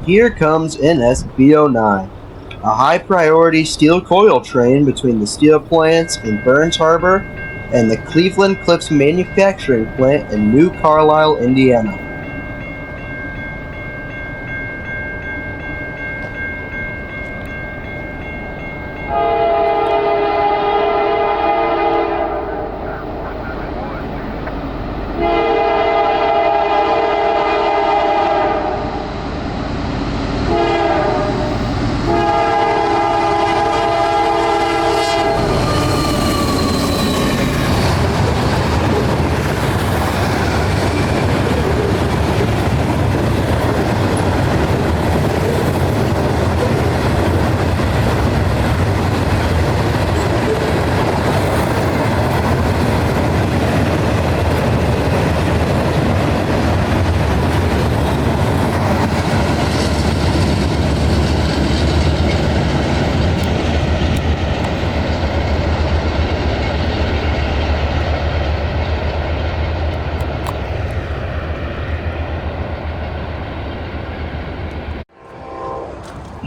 Here comes NSB09, a high-priority steel coil train between the steel plants in Burns Harbor and the Cleveland Cliffs manufacturing plant in New Carlisle, Indiana.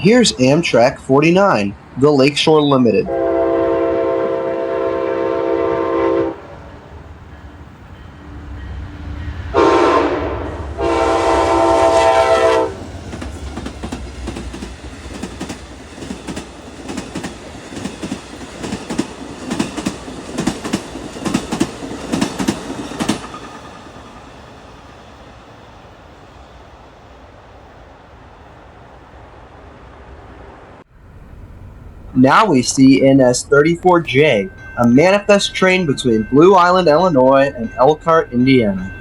Here's Amtrak 49, the Lakeshore Limited. Now we see NS34J, a manifest train between Blue Island, Illinois and Elkhart, Indiana.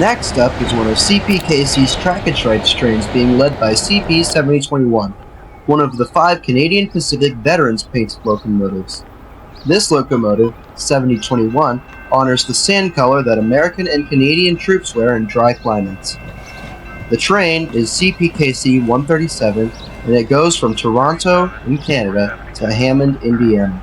Next up is one of CPKC's track and stripes trains being led by CP7021, one of the 5 Canadian Pacific Veterans painted locomotives. This locomotive, 7021, honors the sand color that American and Canadian troops wear in dry climates. The train is CPKC 137 and it goes from Toronto in Canada to Hammond, Indiana.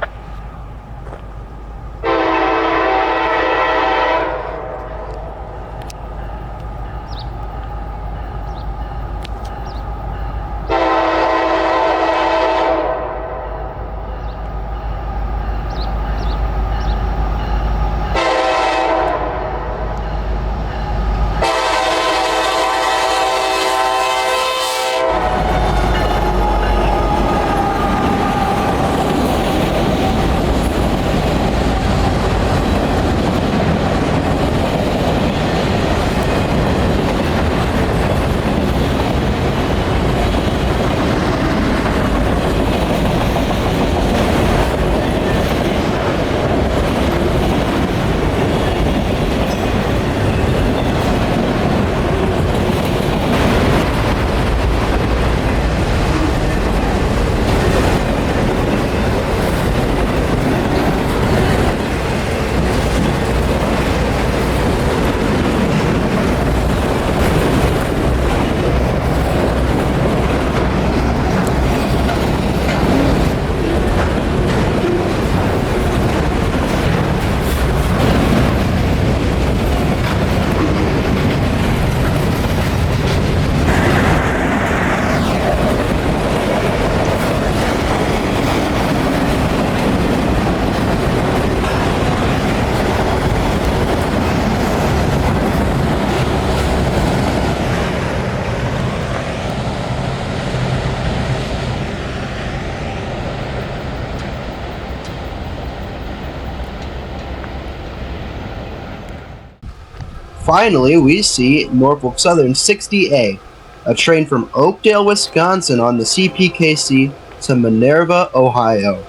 finally, we see Norfolk Southern 60A, a train from Oakdale, Wisconsin on the CPKC to Minerva, Ohio.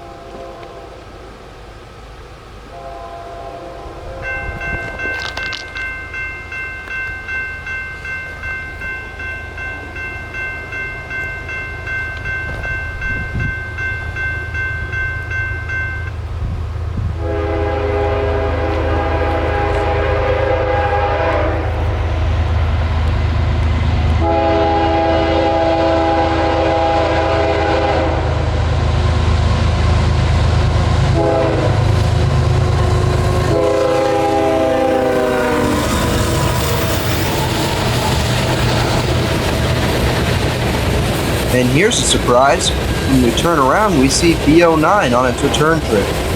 And here's a surprise. When we turn around, we see B09 on its return trip.